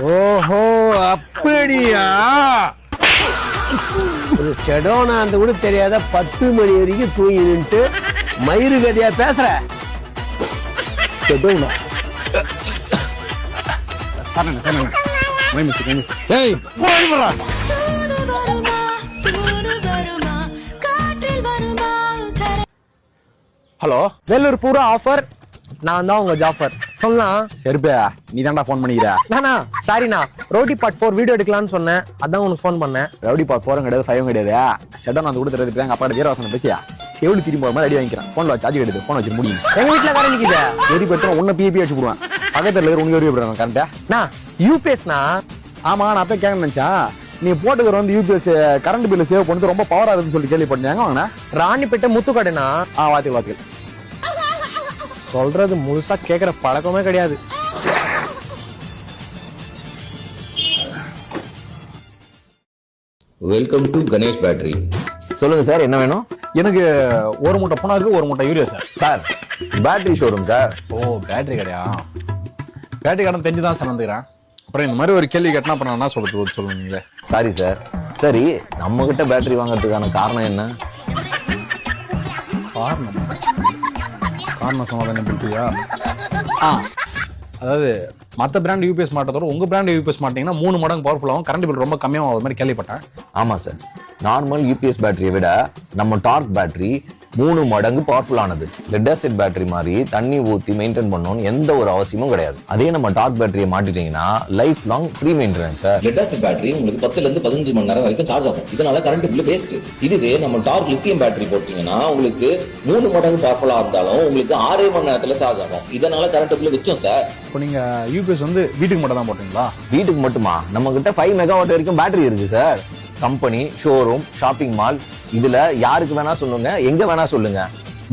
ஓஹோ அப்படியா? ஒரு செடோனா அந்த கூட தெரியாத 10 மணி வரைக்கும் தூங்கி நின்று மயிறு கதையா பேசுற. செடோனா ஹலோ, வேலூர் பூரா ஆஃபர். நான் தான் உங்க ஜாஃபர். சொல்லலாம். சரிப்பா, நீ தான்டா ஃபோன் பண்ணிக்கிற. நானா சாரிண்ணா, ரோடி பார்ட் 4 வீடியோ எடுக்கலாம்னு சொன்னேன், அதான் உனக்கு ஃபோன் பண்ணேன். ரவுடி பார்ட் 4 கிடையாது, 5 கிடையாது. செடன் அந்த கூட தெரியாது. எங்க அப்பா வீரவாசனம் பேசியா செவிடு திரும்பி போற மாதிரி அடி வாங்கிக்கிறான். போன்ல சார்ஜ் கிடையாது, போன் வச்சு முடியும். எங்க வீட்டுல கரண்ட் நிக்குது. சரி பெட்ரோல் உன்ன பிபி வச்சு போடுவேன். பக்கத்துல இருக்கிற உனக்கு விடுறாங்க கரண்டா. நான் யூபிஎஸ்னா. ஆமா, நான் அப்ப கேட்க நினைச்சேன். நீ போட்டுக்கிற வந்து யூபிஎஸ் கரண்ட் பில் சேவ் பண்ணது ரொம்ப பவர் ஆகுதுன்னு சொல்லி கேள்விப்பட்டாங்க. வாங்கினா ராணிப்பேட்டை முத்துக்கடைனா. வாத்துக்கு சொல்றது முழுசா கேக்குற பழக்கமே கிடையாது. Welcome to Ganesh battery. சொல்லுங்க சார், என்ன வேணும்? எனக்கு ஒரு மூட்டை போனா இருக்கு, ஒரு மூட்டை urea sir. Sir battery showroom sir. Oh, பேட்டரி கடையா? பேட்டரி கடை தெரிஞ்சுதான் சார் வந்துக்கிறேன். அப்புறம் இந்த மாதிரி ஒரு கேள்வி கேட்டனா அப்புறம் நான் என்ன சொல்றது சொல்லுவீங்களே. Sorry sir. சரி, நம்ம கிட்ட பேட்டரி வாங்குறதுக்கான காரணம் என்ன? காரணம் சொன்னதானே புரியா? அதாவது மற்ற பிராண்ட் யூபிஎஸ் மாட்டதோட உங்க பிராண்ட் யூபிஎஸ் மாட்டீங்கன்னா 3 மடங்கு பவர்ஃபுல்லாகவும் கரண்ட் பில் ரொம்ப கம்மியாகும் அது மாதிரி கேள்விப்பட்டேன். ஆமா சார், நார்மல் யூபிஎஸ் பேட்டரியை விட நம்ம டார்க் பேட்டரி 3 மடங்கு பவர்ஃபுல் ஆனது. லெட் ஆசிட் பேட்டரி மாதிரி தண்ணி ஊற்றி மெயின்டைன் பண்ணணும்னு எந்த ஒரு அவசியமும் கிடையாது. அதே நம்ம டார்க் பேட்டரியை மாட்டிட்டீங்கன்னா life long free maintenance sir. Lead acid battery உங்களுக்கு 10 ல இருந்து 15 மணி நேரம் வரைக்கும் சார்ஜ் ஆகும். இதனால கரண்ட் பில் வேஸ்ட். இதுவே நம்ம டார்க் லித்தியம் பேட்டரி போட்டீங்கன்னா உங்களுக்கு 3 மடங்கு பவர்ஃபுல்லா இருந்தாலும் உங்களுக்கு 6 மணி நேரத்துல சார்ஜ் ஆகும். இதனால கரண்ட் பில் மிச்சம் சார். இப்போ நீங்க யூபிஎஸ் வந்து வீட்டுக்கு மட்டும் தான் போட்டீங்களா? வீட்டுக்கு மட்டுமா? நம்ம கிட்ட 5 மெகாவாட் வரைக்கும் பேட்டரி இருக்கு sir. Company, showroom, shopping mall, இதுல யாருக்கு வேணா சொல்லுங்க, எங்க வேணா சொல்லுங்க,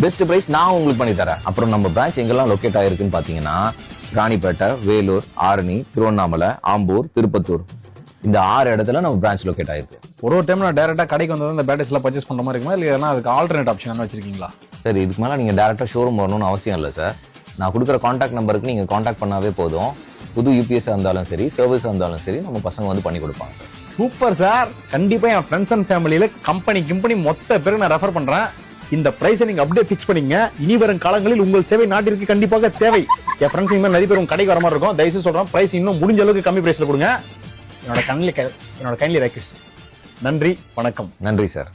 பெஸ்ட் பிரைஸ் நான் உங்களுக்கு பண்ணி தரேன். அப்புறம் நம்ம பிரான்ச் எங்கெல்லாம் லொக்கேட் ஆயிருக்குன்னு பாத்தீங்கன்னா ராணிப்பேட்டை, வேலூர், ஆரணி, திருவண்ணாமலை, ஆம்பூர், திருப்பத்தூர், இந்த 6 இடத்துல நம்ம பிரான்ச் லொக்கேட் ஆயிருக்கு. ஒரு டைம் நான் டைரக்டா கடைக்கு வந்து இந்த பேட்டரிஸ் எல்லாம் பர்ச்சேஸ் பண்ற மாதிரி இருக்குமா, இல்ல அதுக்கு ஆல்டர்னேட் ஆப்ஷன் வச்சிருக்கீங்களா? சார், இதுக்கு மேல நீங்க டைரக்டா ஷோரூம் வரணும்னு அவசியம் இல்லை சார். நான் கொடுக்குற கான்டாக்ட் நம்பருக்கு நீங்க கான்டாக்ட் பண்ணாவே போதும். புது யூபிஎஸ் இருந்தாலும் சரி, சர்வீஸ் இருந்தாலும் சரி, நம்ம பசங்க வந்து பண்ணி கொடுப்பாங்க சார். Super sir. கண்டிப்பா என் ஃப்ரெண்ட்ஸ் அண்ட் ஃபேமிலியில கம்பெனி மொத்த பேருக்கு நான் ரெஃபர் பண்றேன். இந்த பிரைஸை நீங்க அப்படியே பிக்ஸ் பண்ணீங்க. இனி வரும் காலங்களில் உங்கள் சேவை நாட்டிற்கு கண்டிப்பாக தேவை. என் ஃப்ரெண்ட்ஸ் இனிமேல் நிறைய பேர் உங்க கடைக்கு வர மாதிரி இருக்கும். தயவுசெய்து சொல்றேன், பிரைஸ் இன்னும் முடிஞ்ச அளவுக்கு கம்மி பிரைஸ்ல கொடுங்க. என்னோட கைண்ட்லி ரெக்வெஸ்ட். நன்றி, வணக்கம். நன்றி சார்.